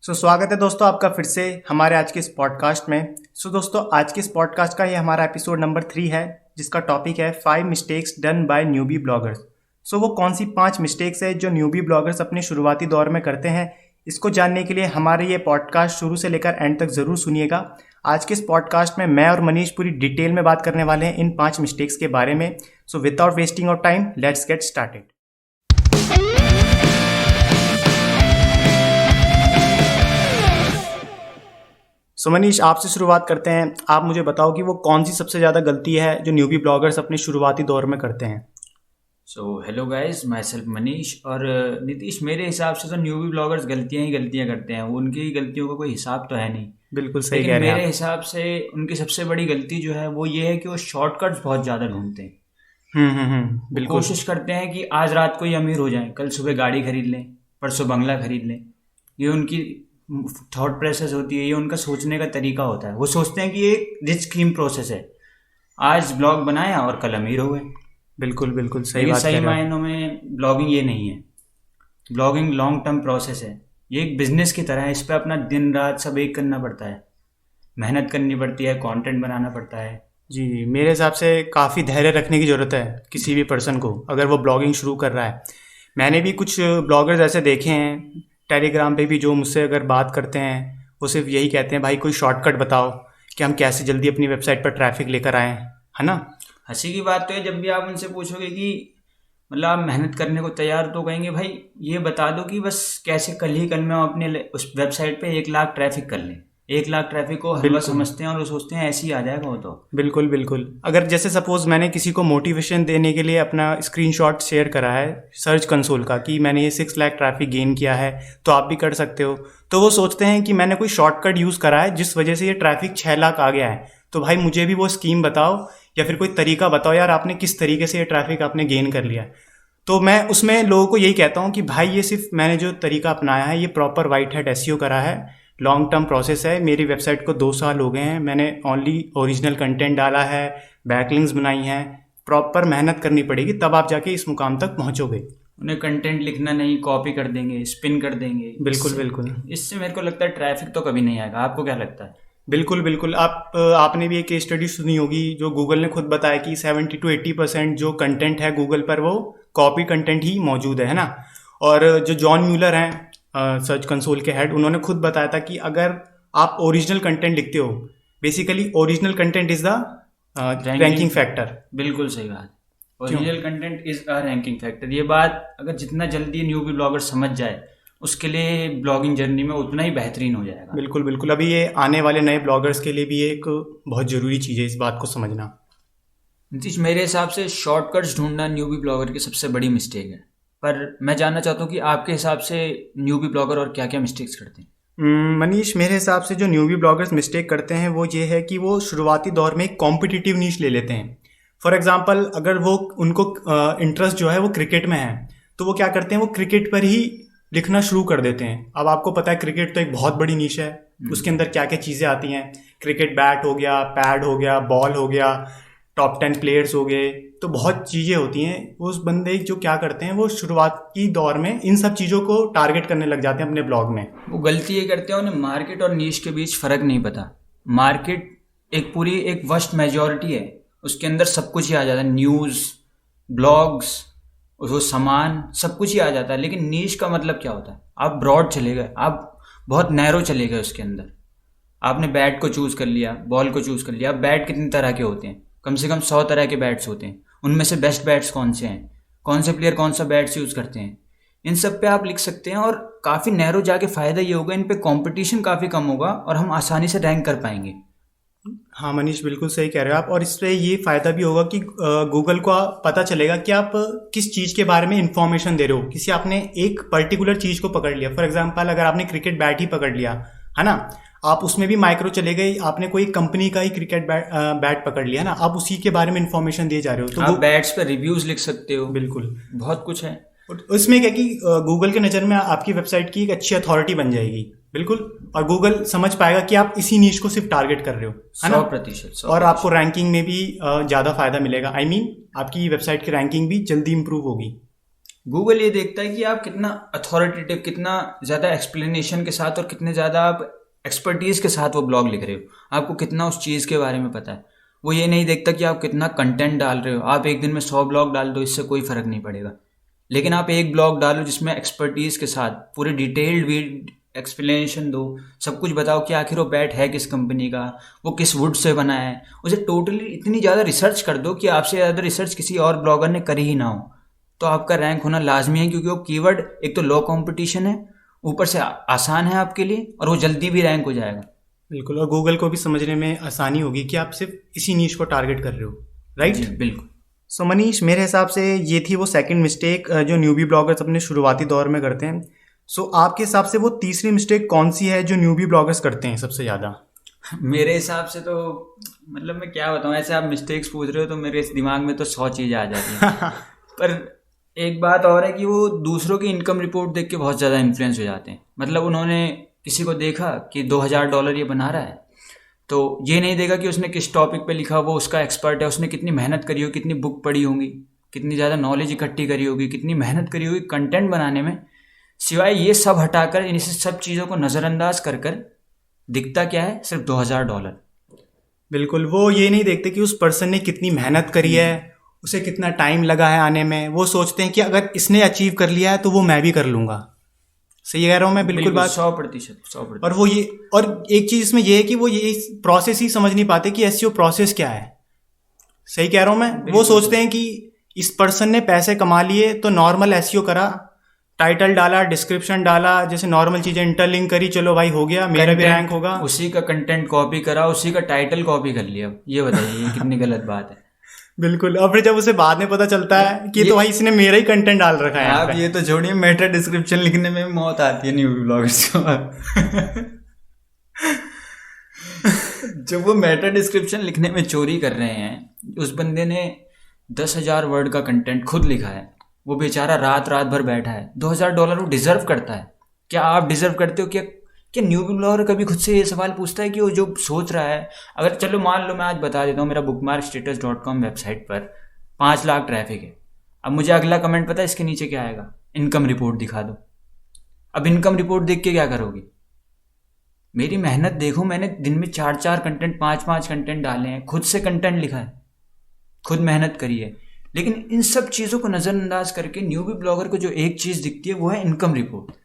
स्वागत है दोस्तों आपका फिर से हमारे आज के इस पॉडकास्ट में। दोस्तों आज के इस पॉडकास्ट का ये हमारा एपिसोड नंबर 3 है, जिसका टॉपिक है 5 mistakes done by newbie bloggers. वो कौन सी 5 मिस्टेक्स है जो न्यूबी ब्लॉगर्स अपने शुरुआती दौर में करते हैं, इसको जानने के लिए हमारे ये पॉडकास्ट शुरू से लेकर एंड तक ज़रूर सुनिएगा। आज के इस पॉडकास्ट में मैं और मनीष पूरी डिटेल में बात करने वाले हैं इन 5 मिस्टेक्स के बारे में। Without wasting of time, let's get started. Manish, आपसे शुरुआत करते हैं। आप मुझे बताओ कि वो कौन सी सबसे ज़्यादा गलती है जो न्यूबी ब्लॉगर्स अपने शुरुआती दौर में करते हैं। Hello guys, my self Manish और नीतीश। मेरे हिसाब से तो न्यूबी ब्लॉगर्स गलतियां ही गलतियां करते हैं, उनकी गलतियों का कोई हिसाब तो है नहीं। बिल्कुल सही कह रहे हैं। मेरे हिसाब से उनकी सबसे बड़ी गलती जो है वो ये है कि वो शॉर्टकट्स बहुत ज़्यादा ढूंढते हैं। बिल्कुल कोशिश करते हैं कि आज रात को ही अमीर हो जाएं, कल सुबह गाड़ी खरीद लें, परसों बंगला खरीद लें। ये उनकी थॉट प्रोसेस होती है, ये उनका सोचने का तरीका होता है। वो सोचते हैं कि ये रिच स्कीम प्रोसेस है, आज ब्लॉग बनाया और कल अमीर हो गए। बिल्कुल बिल्कुल सही बात। सही मायनों में ब्लॉगिंग ये नहीं है। ब्लॉगिंग लॉन्ग टर्म प्रोसेस है, ये एक बिजनेस की तरह है। इस पर अपना दिन रात सब एक करना पड़ता है, मेहनत करनी पड़ती है, कंटेंट बनाना पड़ता है। जी, मेरे हिसाब से काफ़ी धैर्य रखने की ज़रूरत है किसी भी पर्सन को, अगर वो ब्लॉगिंग शुरू कर रहा है। मैंने भी कुछ ब्लॉगर्स ऐसे देखे हैं टेलीग्राम पे भी, जो मुझसे अगर बात करते हैं वो सिर्फ यही कहते हैं, भाई कोई शॉर्टकट बताओ कि हम कैसे जल्दी अपनी वेबसाइट पर ट्रैफिक लेकर आएँ, है ना। हंसी की बात तो है, जब भी आप उनसे पूछोगे कि मतलब आप मेहनत करने को तैयार, तो कहेंगे भाई ये बता दो कि बस कैसे कल ही कल में हम अपने उस वेबसाइट पे 1 लाख ट्रैफिक कर लें। 1 लाख ट्रैफिक को हलवा समझते हैं और वो सोचते हैं ऐसे ही आ जाएगा वो तो। बिल्कुल बिल्कुल। अगर जैसे सपोज मैंने किसी को मोटिवेशन देने के लिए अपना स्क्रीनशॉट शेयर करा है सर्च कंसोल का कि मैंने ये 6 लाख ट्रैफिक गेन किया है, तो आप भी कर सकते हो, तो वो सोचते हैं कि मैंने कोई शॉर्टकट यूज़ करा है जिस वजह से ये ट्रैफिक 6 लाख आ गया है। तो भाई मुझे भी वो स्कीम बताओ या फिर कोई तरीका बताओ यार, आपने किस तरीके से ये ट्रैफिक आपने गेन कर लिया है। तो मैं उसमें लोगों को यही कहता हूँ कि भाई ये सिर्फ मैंने जो तरीका अपनाया है ये प्रॉपर वाइट हैट एसईओ करा है, लॉन्ग टर्म प्रोसेस है। मेरी वेबसाइट को 2 साल हो गए हैं, मैंने ओनली ओरिजिनल कंटेंट डाला है, बैकलिंक्स बनाई हैं। प्रॉपर मेहनत करनी पड़ेगी, तब आप जाके इस मुकाम तक पहुँचोगे। उन्हें कंटेंट लिखना नहीं, कॉपी कर देंगे, स्पिन कर देंगे। बिल्कुल बिल्कुल। इससे मेरे को लगता है ट्रैफिक तो कभी नहीं आएगा। आपको क्या लगता है? बिल्कुल बिल्कुल। आपने भी एक केस स्टडी सुनी होगी जो गूगल ने खुद बताया कि 70 to 80% जो कंटेंट है गूगल पर वो कॉपी कंटेंट ही मौजूद है ना। और जो जॉन म्यूलर हैं सर्च कंसोल के हेड, उन्होंने खुद बताया था कि अगर आप ओरिजिनल कंटेंट लिखते हो, basically original content is the ranking factor. बिल्कुल सही बात। Original content is a ranking factor. ये बात अगर जितना जल्दी न्यूबी ब्लॉगर समझ जाए, उसके लिए ब्लॉगिंग जर्नी में उतना ही बेहतरीन हो जाएगा। बिल्कुल बिल्कुल। अभी ये आने वाले नए ब्लॉगर्स के लिए भी एक बहुत ज़रूरी चीज़ है इस बात को समझना। नीतीश, मेरे हिसाब से शॉर्टकट्स ढूंढना न्यूबी ब्लॉगर की सबसे बड़ी मिस्टेक है। पर मैं जानना चाहता हूँ कि आपके हिसाब से न्यूबी ब्लॉगर और क्या क्या मिस्टेक्स करते हैं? मनीष, मेरे हिसाब से जो न्यूबी ब्लॉगर्स मिस्टेक करते हैं वो ये है कि वो शुरुआती दौर में एक कॉम्पिटिटिव नीश ले लेते हैं। फॉर एग्जाम्पल, अगर वो उनको इंटरेस्ट जो है वो क्रिकेट में है, तो वो क्या करते हैं, वो क्रिकेट पर ही लिखना शुरू कर देते हैं। अब आपको पता है क्रिकेट तो एक बहुत बड़ी नीश है, उसके अंदर क्या क्या चीज़ें आती हैं। क्रिकेट बैट हो गया, पैड हो गया, बॉल हो गया, टॉप 10 प्लेयर्स हो गए, तो बहुत चीज़ें होती हैं। उस बंदे जो क्या करते हैं, वो शुरुआती दौर में इन सब चीज़ों को टारगेट करने लग जाते हैं अपने ब्लॉग में। वो गलती ये करते हैं, उन्हें मार्केट और नीश के बीच फ़र्क नहीं पता। मार्केट एक पूरी एक वस्ट मेजॉरिटी है, उसके अंदर सब कुछ ही आ जाता है, न्यूज़, ब्लॉग्स, वो सामान, सब कुछ ही आ जाता है। लेकिन नीश का मतलब क्या होता है? आप ब्रॉड चले गए, आप बहुत नैरो चले गए उसके अंदर। आपने बैट को चूज़ कर लिया, बॉल को चूज़ कर लिया। अब बैट कितनी तरह के होते हैं? कम से कम 100 तरह के बैट्स होते हैं। उनमें से बेस्ट बैट्स कौन से हैं, कौन से प्लेयर कौन सा बैट्स यूज़ करते हैं, इन सब पे आप लिख सकते हैं। और काफ़ी नैरो जाके फ़ायदा ये होगा, इन पे कंपटीशन काफ़ी कम होगा और हम आसानी से रैंक कर पाएंगे। हाँ मनीष, बिल्कुल सही कह रहे हो आप। और इससे ये फ़ायदा भी होगा कि गूगल को पता चलेगा कि आप किस चीज़ के बारे में इंफॉर्मेशन दे रहे हो। किसी आपने एक पर्टिकुलर चीज़ को पकड़ लिया, फॉर एग्जांपल अगर आपने क्रिकेट बैट ही पकड़ लिया है ना, आप उसमें भी माइक्रो चले गए, आपने कोई कंपनी का ही क्रिकेट बैट पकड़ लिया ना, आप उसी के बारे में इंफॉर्मेशन दिए जा रहे हो, तो आप बैट्स पर रिव्यूज़ लिख सकते हो। बिल्कुल, बहुत कुछ है उसमें। क्या कि गूगल के नज़र में आपकी वेबसाइट की एक अच्छी अथॉरिटी बन जाएगी। बिल्कुल। और गूगल समझ पाएगा कि आप इसी नीश को सिर्फ टारगेट कर रहे हो, है ना। 100%। और आपको रैंकिंग में भी ज़्यादा फायदा मिलेगा। आई मीन आपकी वेबसाइट की रैंकिंग भी जल्दी इंप्रूव होगी। गूगल ये देखता है कि आप कितना अथॉरिटेटिव, कितना ज़्यादा एक्सप्लेनेशन के साथ और कितने ज़्यादा आप एक्सपर्टीज़ के साथ वो ब्लॉग लिख रहे हो, आपको कितना उस चीज़ के बारे में पता है। वो ये नहीं देखता कि आप कितना कंटेंट डाल रहे हो। आप एक दिन में 100 ब्लॉग डाल दो, इससे कोई फ़र्क नहीं पड़ेगा। लेकिन आप एक ब्लॉग डालो जिसमें एक्सपर्टीज़ के साथ पूरे डिटेल्ड एक्सप्लेनेशन दो, सब कुछ बताओ कि आखिर वो बैट है किस कंपनी का, वो किस वुड से बना है, उसे टोटली इतनी ज़्यादा रिसर्च कर दो कि आपसे ज़्यादा रिसर्च किसी और ब्लॉगर ने करी ही ना हो, तो आपका रैंक होना लाजमी है। क्योंकि वो कीवर्ड एक तो लो कंपटीशन है, ऊपर से आसान है आपके लिए, और वो जल्दी भी रैंक हो जाएगा। बिल्कुल, और गूगल को भी समझने में आसानी होगी कि आप सिर्फ इसी नीश को टारगेट कर रहे हो, राइट? जी बिल्कुल। सो मनीष, मेरे हिसाब से ये थी वो सेकंड मिस्टेक जो न्यूबी ब्लॉगर्स अपने शुरुआती दौर में करते हैं। सो आपके हिसाब से वो तीसरी मिस्टेक कौन सी है जो न्यूबी ब्लॉगर्स करते हैं सबसे ज़्यादा? मेरे हिसाब से तो मतलब मैं क्या बताऊँ, ऐसे आप मिस्टेक्स पूछ रहे हो तो मेरे दिमाग में तो 100 चीज़ें आ जाती हैं। पर एक बात और है कि वो दूसरों की इनकम रिपोर्ट देख के बहुत ज़्यादा इन्फ्लुएंस हो जाते हैं। मतलब उन्होंने किसी को देखा कि $2000 ये बना रहा है, तो ये नहीं देखा कि उसने किस टॉपिक पे लिखा, वो उसका एक्सपर्ट है, उसने कितनी मेहनत करी होगी, कितनी बुक पढ़ी होंगी, कितनी ज़्यादा नॉलेज इकट्ठी करी होगी, कितनी मेहनत करी होगी कंटेंट बनाने में। सिवाय ये सब हटाकर, इन सब चीज़ों को नज़रअंदाज कर कर दिखता क्या है, सिर्फ $2000। बिल्कुल, वो ये नहीं देखते कि उस पर्सन ने कितनी मेहनत करी है, उसे कितना टाइम लगा है आने में। वो सोचते हैं कि अगर इसने अचीव कर लिया है तो वो मैं भी कर लूँगा। सही कह रहा हूँ मैं? बिल्कुल बात 100%। और वो ये, और एक चीज़ इसमें ये है कि वो ये प्रोसेस ही समझ नहीं पाते कि एसईओ प्रोसेस क्या है। सही कह रहा हूँ मैं? वो सोचते हैं कि इस पर्सन ने पैसे कमा लिए तो नॉर्मल एसईओ करा, टाइटल डाला, डिस्क्रिप्शन डाला, जैसे नॉर्मल चीज़ें इंटरलिंक करी, चलो भाई हो गया, मेरा भी रैंक होगा। उसी का कंटेंट कॉपी करा, उसी का टाइटल कॉपी कर लिया। ये बताइए ये कितनी गलत बात है। बिल्कुल, और फिर जब उसे बाद में पता चलता है कि तो भाई इसने मेरा ही कंटेंट डाल रखा है। आप ये तो छोड़िए, मेटा डिस्क्रिप्शन लिखने में मौत आती है न्यूबी ब्लॉगर्स को। जब वो मेटा डिस्क्रिप्शन लिखने में चोरी कर रहे हैं, उस बंदे ने 10,000 वर्ड का कंटेंट खुद लिखा है, वो बेचारा रात रात भर बैठा है, $2000 वो डिजर्व करता है। क्या आप डिजर्व करते हो? क्या न्यूबी ब्लॉगर कभी खुद से ये सवाल पूछता है कि वो जो सोच रहा है, अगर चलो मान लो मैं आज बता देता हूँ मेरा bookmarkstatus.com वेबसाइट पर 5 लाख ट्रैफिक है, अब मुझे अगला कमेंट पता है इसके नीचे क्या आएगा? इनकम रिपोर्ट दिखा दो। अब इनकम रिपोर्ट देख के क्या करोगे? मेरी मेहनत देखो, मैंने दिन में 4 कंटेंट, 5 कंटेंट डाले हैं, खुद से कंटेंट लिखा है, खुद मेहनत करी है। लेकिन इन सब चीज़ों को नज़रअंदाज करके न्यूबी ब्लॉगर को जो एक चीज़ दिखती है वो है इनकम रिपोर्ट।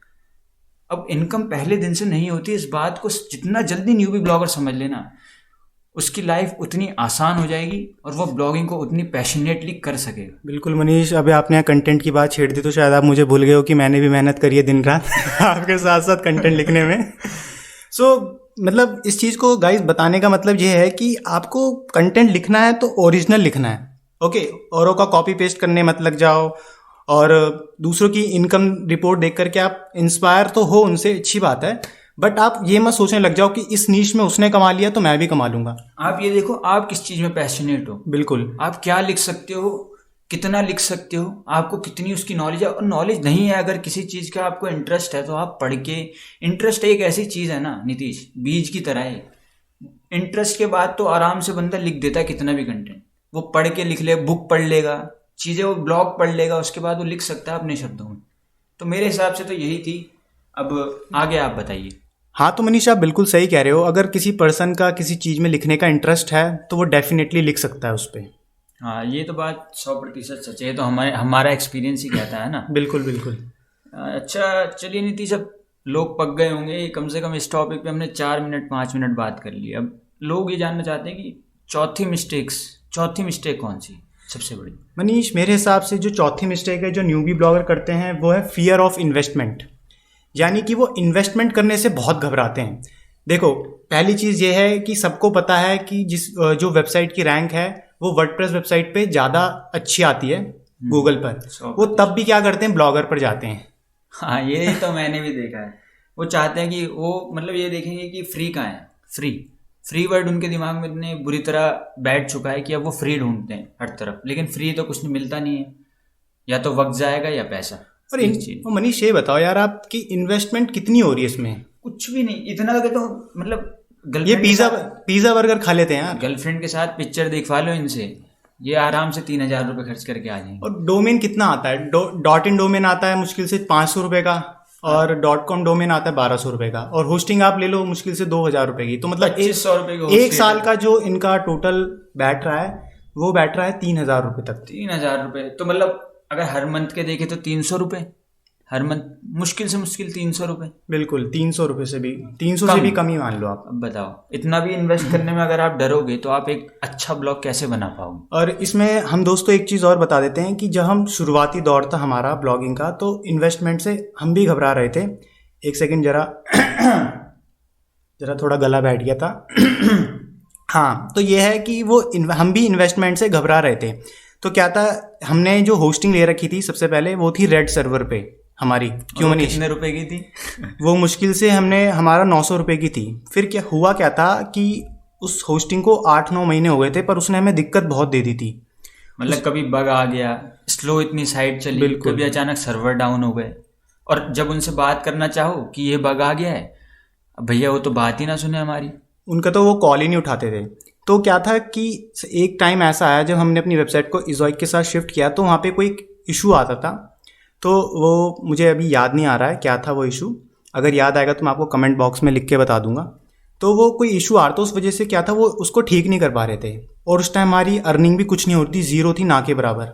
अब इनकम पहले दिन से नहीं होती, इस बात को जितना जल्दी न्यूबी ब्लॉगर समझ लेना, उसकी लाइफ उतनी आसान हो जाएगी और वो ब्लॉगिंग को उतनी पैशनेटली कर सकेगा। बिल्कुल मनीष, अभी आपने कंटेंट की बात छेड़ दी तो शायद आप मुझे भूल गए हो कि मैंने भी मेहनत करी है दिन रात आपके साथ साथ कंटेंट लिखने में। मतलब इस चीज़ को गाइस बताने का मतलब ये है कि आपको कंटेंट लिखना है तो ओरिजिनल लिखना है, ओके? औरों का कॉपी पेस्ट करने मत लग जाओ, और दूसरों की इनकम रिपोर्ट देख करके आप इंस्पायर तो हो उनसे, अच्छी बात है, बट आप ये मत सोचने लग जाओ कि इस नीश में उसने कमा लिया तो मैं भी कमा लूंगा। आप ये देखो आप किस चीज़ में पैशनेट हो। बिल्कुल, आप क्या लिख सकते हो, कितना लिख सकते हो, आपको कितनी उसकी नॉलेज है। और नॉलेज नहीं है, अगर किसी चीज़ का आपको इंटरेस्ट है तो आप पढ़ के, इंटरेस्ट एक ऐसी चीज़ है ना नीतीश, बीज की तरह है। इंटरेस्ट के बाद तो आराम से बंदा लिख देता है कितना भी कंटेंट, वो पढ़ के लिख ले, बुक पढ़ लेगा, चीज़ें वो ब्लॉग पढ़ लेगा, उसके बाद वो लिख सकता है अपने शब्दों में। तो मेरे हिसाब से तो यही थी। अब आगे आप बताइए। हाँ, तो मनीष आप बिल्कुल सही कह रहे हो। अगर किसी पर्सन का किसी चीज़ में लिखने का इंटरेस्ट है तो वो डेफिनेटली लिख सकता है उस पर। हाँ, ये तो बात 100% सच है, तो हमारा एक्सपीरियंस ही कहता है ना। बिल्कुल बिल्कुल। अच्छा चलिए नीतीश, अब लोग पक गए होंगे, कम से कम इस टॉपिक पे हमने 4 मिनट 5 मिनट बात कर ली। अब लोग ये जानना चाहते हैं कि चौथी मिस्टेक कौन सी सबसे बड़ी? मनीष, मेरे हिसाब से जो चौथी मिस्टेक है जो न्यूबी ब्लॉगर करते हैं वो है फियर ऑफ इन्वेस्टमेंट। यानी कि वो इन्वेस्टमेंट करने से बहुत घबराते हैं। देखो, पहली चीज़ ये है कि सबको पता है कि जो वेबसाइट की रैंक है वो वर्डप्रेस वेबसाइट पे ज़्यादा अच्छी आती है गूगल पर। वो तब भी क्या करते हैं, ब्लॉगर पर जाते हैं। हाँ, ये तो मैंने भी देखा है। वो चाहते हैं कि वो मतलब ये देखेंगे कि फ्री कहाँ है। फ्री वर्ड उनके दिमाग में इतने बुरी तरह बैठ चुका है कि अब वो फ्री ढूंढते हैं हर तरफ, लेकिन फ्री तो कुछ मिलता नहीं है, या तो वक्त जाएगा या पैसा। और मनीष ये बताओ यार, आपकी इन्वेस्टमेंट कितनी हो रही है इसमें? कुछ भी नहीं, इतना लगे तो मतलब ये पिज्जा बर्गर खा लेते हैं यार। गर्लफ्रेंड के साथ पिक्चर दिखवा लो इनसे, ये आराम से 3,000 रुपये खर्च करके आ जाएंगे। और डोमेन कितना आता है? डॉट इन डोमेन आता है मुश्किल से 500 रुपये का, और .com डोमेन आता है 1200 रुपये का, और होस्टिंग आप ले लो मुश्किल से 2000 रुपये की। तो मतलब 2500 रुपये की एक साल का जो इनका टोटल बैठ रहा है वो बैठ रहा है 3000 रुपये तक। 3000 रुपये तो मतलब अगर हर मंथ के देखे तो 300 रुपये हर मंथ, मुश्किल से मुश्किल 300 रुपये। बिल्कुल 300 रुपये से भी 300 से भी कम ही मान लो आप। अब बताओ, इतना भी इन्वेस्ट करने में अगर आप डरोगे तो आप एक अच्छा ब्लॉग कैसे बना पाओगे? और इसमें हम दोस्तों एक चीज़ और बता देते हैं कि जब हम शुरुआती दौर था हमारा ब्लॉगिंग का, तो इन्वेस्टमेंट से हम भी घबरा रहे थे। एक सेकंड, जरा थोड़ा गला बैठ गया था। हाँ, तो ये है कि वो हम भी इन्वेस्टमेंट से घबरा रहे थे। तो क्या था, हमने जो होस्टिंग ले रखी थी सबसे पहले वो थी रेड सर्वर पे हमारी। क्यों मनीष? कितने रुपए की थी? वो मुश्किल से हमारा 900 रुपये की थी। फिर क्या हुआ क्या था कि उस होस्टिंग को 8-9 महीने हो गए थे, पर उसने हमें दिक्कत बहुत दे दी थी। मतलब कभी बग आ गया, स्लो इतनी साइट चली, कभी अचानक सर्वर डाउन हो गए, और जब उनसे बात करना चाहो कि ये बग आ गया है, भैया वो तो बात ही ना सुने हमारी, उनका तो वो कॉल ही नहीं उठाते थे। तो क्या था कि एक टाइम ऐसा आया जब हमने अपनी वेबसाइट को इज़ोइक के साथ शिफ्ट किया, तो वहाँ पे कोई इशू आता था। तो वो मुझे अभी याद नहीं आ रहा है क्या था वो इशू, अगर याद आएगा तो मैं आपको कमेंट बॉक्स में लिख के बता दूंगा। तो वो कोई इशू आ रहा था, उस वजह से क्या था, वो उसको ठीक नहीं कर पा रहे थे, और उस टाइम हमारी अर्निंग भी कुछ नहीं होती, ज़ीरो थी ना के बराबर।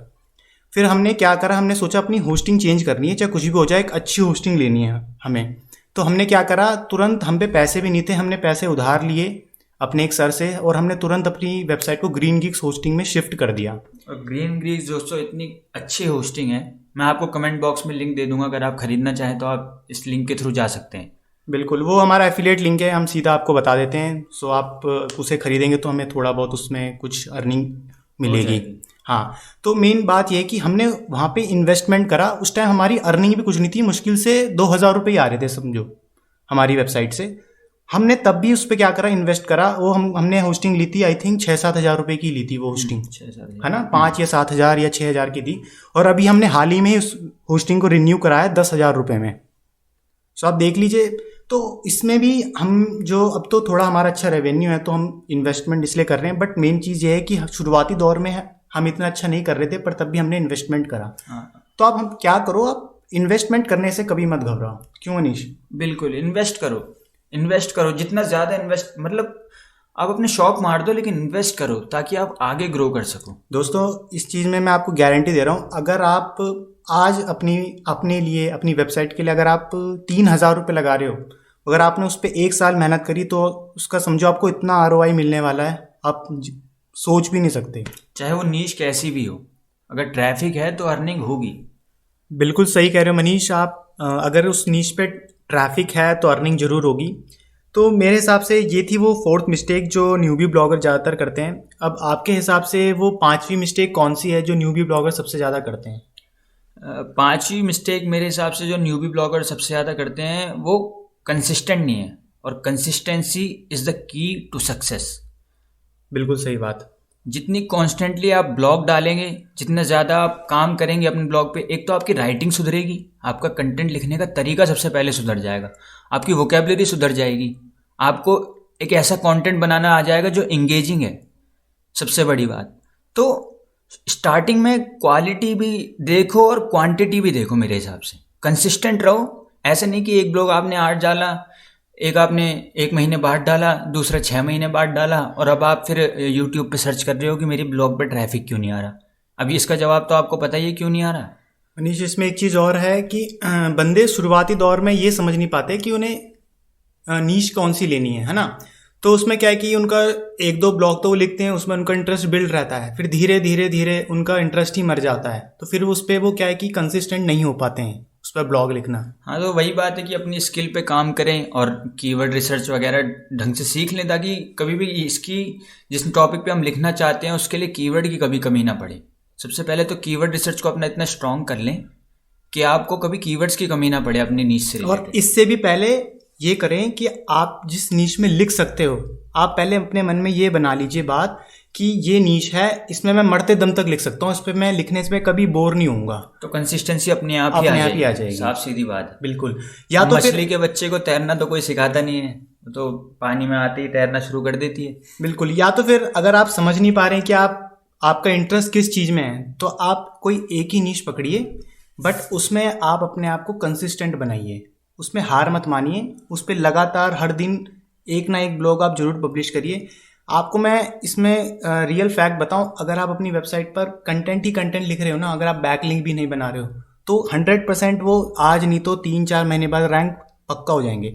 फिर हमने क्या करा, हमने सोचा अपनी होस्टिंग चेंज करनी है, चाहे कुछ भी हो जाए, एक अच्छी होस्टिंग लेनी है हमें। तो हमने क्या करा, तुरंत, हम पे पैसे भी नहीं थे, हमने पैसे उधार लिए अपने एक सर से, और हमने तुरंत अपनी वेबसाइट को ग्रीन गीक्स होस्टिंग में शिफ्ट कर दिया। और ग्रीन गीक्स दोस्तों इतनी अच्छी होस्टिंग है, मैं आपको कमेंट बॉक्स में लिंक दे दूंगा, अगर आप खरीदना चाहें तो आप इस लिंक के थ्रू जा सकते हैं। बिल्कुल, वो हमारा एफिलिएट लिंक है, हम सीधा आपको बता देते हैं। सो आप उसे खरीदेंगे तो हमें थोड़ा बहुत उसमें कुछ अर्निंग मिलेगी। हाँ, तो मेन बात यह है कि हमने वहाँ पे इन्वेस्टमेंट करा। उस टाइम हमारी अर्निंग भी कुछ नहीं थी, मुश्किल से 2000 रुपये आ रहे थे समझो हमारी वेबसाइट से। हमने तब भी उस पर क्या करा, इन्वेस्ट करा। वो हमने होस्टिंग ली थी, आई थिंक 6-7 हज़ार रुपये की ली थी वो होस्टिंग, है ना, 5 या 7 हज़ार या 6 हज़ार की थी। और अभी हमने हाल ही में उस होस्टिंग को रिन्यू कराया 10,000 रुपये में। सो आप देख लीजिए। तो इसमें भी हम जो, अब तो थोड़ा हमारा अच्छा रेवेन्यू है तो हम इन्वेस्टमेंट इसलिए कर रहे हैं, बट मेन चीज़ ये है कि शुरुआती दौर में हम इतना अच्छा नहीं कर रहे थे, पर तब भी हमने इन्वेस्टमेंट करा। तो अब हम क्या करो, आप इन्वेस्टमेंट करने से कभी मत घबराओ। क्यों मनीष? बिल्कुल, इन्वेस्ट करो, जितना ज़्यादा इन्वेस्ट, मतलब आप अपने शौक मार दो, लेकिन इन्वेस्ट करो ताकि आप आगे ग्रो कर सको। दोस्तों, इस चीज़ में मैं आपको गारंटी दे रहा हूँ, अगर आप आज अपने लिए, अपनी वेबसाइट के लिए अगर आप 3000 रुपये लगा रहे हो, अगर आपने उस पर 1 साल मेहनत करी, तो उसका समझो आपको इतना ROI मिलने वाला है, आप सोच भी नहीं सकते। चाहे वो नीश कैसी भी हो, अगर ट्रैफिक है तो अर्निंग होगी। बिल्कुल सही कह रहे हो मनीष आप। अगर उस नीश पे ट्रैफिक है तो अर्निंग जरूर होगी। तो मेरे हिसाब से ये थी वो 4th मिस्टेक जो न्यूबी ब्लॉगर ज़्यादातर करते हैं। अब आपके हिसाब से वो 5वीं मिस्टेक कौन सी है जो न्यूबी ब्लॉगर सबसे ज़्यादा करते हैं? 5वीं मिस्टेक मेरे हिसाब से जो न्यूबी ब्लॉगर सबसे ज़्यादा करते हैं वो कंसिस्टेंट नहीं है, और consistency is the key to success. बिल्कुल सही बात। जितनी कॉन्स्टेंटली आप ब्लॉग डालेंगे, जितना ज़्यादा आप काम करेंगे अपने ब्लॉग पे, एक तो आपकी राइटिंग सुधरेगी, आपका कंटेंट लिखने का तरीका सबसे पहले सुधर जाएगा, आपकी वोकेबलरी सुधर जाएगी, आपको एक ऐसा कंटेंट बनाना आ जाएगा जो इंगेजिंग है, सबसे बड़ी बात। तो स्टार्टिंग में क्वालिटी भी देखो और क्वांटिटी भी देखो। मेरे हिसाब से कंसिस्टेंट रहो। ऐसा नहीं कि एक ब्लॉग आपने 8 डाला, एक आपने 1 महीने बाद डाला, दूसरा 6 महीने बाद डाला, और अब आप फिर यूट्यूब पे सर्च कर रहे हो कि मेरी ब्लॉग पे ट्रैफिक क्यों नहीं आ रहा। अभी इसका जवाब तो आपको पता ही है क्यों नहीं आ रहा। मनीष, इसमें एक चीज़ और है कि बंदे शुरुआती दौर में ये समझ नहीं पाते कि उन्हें नीश कौन सी लेनी है ना। तो उसमें क्या है कि उनका 1-2 ब्लॉग तो वो लिखते हैं, उसमें उनका इंटरेस्ट बिल्ड रहता है, फिर धीरे धीरे धीरे उनका इंटरेस्ट ही मर जाता है, तो फिर उस पर वो क्या है कि कंसिस्टेंट नहीं हो पाते हैं उस पर ब्लॉग लिखना। हाँ, तो वही बात है कि अपनी स्किल पे काम करें और कीवर्ड रिसर्च वगैरह ढंग से सीख लें, ताकि कभी भी इसकी जिस टॉपिक पे हम लिखना चाहते हैं उसके लिए कीवर्ड की कभी कमी ना पड़े। सबसे पहले तो कीवर्ड रिसर्च को अपना इतना स्ट्रॉन्ग कर लें कि आपको कभी कीवर्ड्स की कमी ना पड़े अपनी नीश से। और इससे भी पहले ये करें कि आप जिस नीश में लिख सकते हो, आप पहले अपने मन में ये बना लीजिए बात कि ये नीश है, इसमें मैं मरते दम तक लिख सकता हूँ, इस पर मैं लिखने से कभी बोर नहीं होऊंगा। तो कंसिस्टेंसी अपने आप ही आ जाएगी। साफ सीधी बात है। बिल्कुल। या तो मछली के बच्चे को तैरना तो कोई सिखाता नहीं है, तो पानी में आते ही तैरना शुरू कर देती है। बिल्कुल। या तो फिर अगर आप समझ नहीं पा रहे हैं कि आप आपका इंटरेस्ट किस चीज़ में है, तो आप कोई एक ही नीश पकड़िए, बट उसमें आप अपने आप को कंसिस्टेंट बनाइए, उसमें हार मत मानिए, उस पर लगातार हर दिन एक ना एक ब्लॉग आप जरूर पब्लिश करिए। आपको मैं इसमें रियल फैक्ट बताऊं, अगर आप अपनी वेबसाइट पर कंटेंट ही कंटेंट लिख रहे हो ना, अगर आप बैकलिंक भी नहीं बना रहे हो, तो 100% वो आज नहीं तो 3-4 महीने बाद रैंक पक्का हो जाएंगे।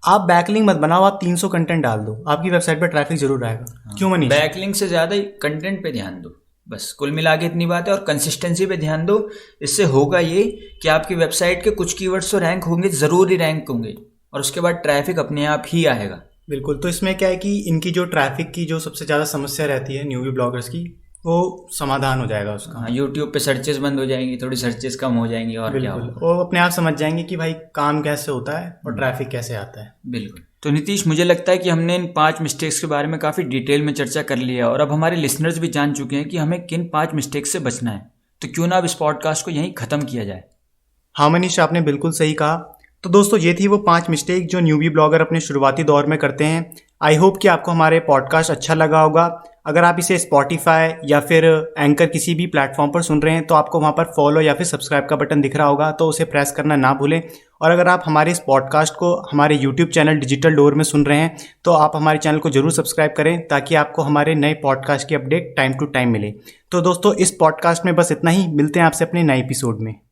आप बैकलिंक मत बनाओ, आप 300 कंटेंट डाल दो, आपकी वेबसाइट पर ट्रैफिक जरूर आएगा। क्यों मनीष? बैकलिंक से ज़्यादा कंटेंट पे ध्यान दो, बस कुल मिला के इतनी बात है। और कंसिस्टेंसी पे ध्यान दो। इससे होगा ये कि आपकी वेबसाइट के कुछ कीवर्ड्स तो रैंक होंगे, ज़रूर ही रैंक होंगे, और उसके बाद ट्रैफिक अपने आप ही आएगा। बिल्कुल। तो इसमें क्या है कि इनकी जो ट्रैफिक की जो सबसे ज़्यादा समस्या रहती है न्यूबी ब्लॉगर्स की, वो समाधान हो जाएगा उसका। हाँ, यूट्यूब पे सर्चेस बंद हो जाएंगी, थोड़ी सर्चेस कम हो जाएंगी, और क्या बिल्कुल, होगा। वो अपने आप समझ जाएंगे कि भाई काम कैसे होता है और ट्रैफिक कैसे आता है। बिल्कुल। तो नीतीश, मुझे लगता है कि हमने इन 5 मिस्टेक्स के बारे में काफ़ी डिटेल में चर्चा कर लिया है, और अब हमारे लिसनर्स भी जान चुके हैं कि हमें किन 5 मिस्टेक्स से बचना है। तो क्यों ना अब इस पॉडकास्ट को यहीं ख़त्म किया जाए। हाँ मनीष, आपने बिल्कुल सही कहा। तो दोस्तों, ये थी वो 5 मिस्टेक जो न्यूबी ब्लॉगर अपने शुरुआती दौर में करते हैं। आई होप कि आपको हमारे पॉडकास्ट अच्छा लगा होगा। अगर आप इसे स्पॉटिफाई या फिर एंकर किसी भी प्लेटफॉर्म पर सुन रहे हैं, तो आपको वहाँ पर फॉलो या फिर सब्सक्राइब का बटन दिख रहा होगा, तो उसे प्रेस करना ना भूलें। और अगर आप हमारे इस पॉडकास्ट को हमारे यूट्यूब चैनल डिजिटल डोर में सुन रहे हैं, तो आप हमारे चैनल को जरूर सब्सक्राइब करें, ताकि आपको हमारे नए पॉडकास्ट की अपडेट टाइम टू टाइम मिले। तो दोस्तों, इस पॉडकास्ट में बस इतना ही। मिलते हैं आपसे अपने नए एपिसोड में।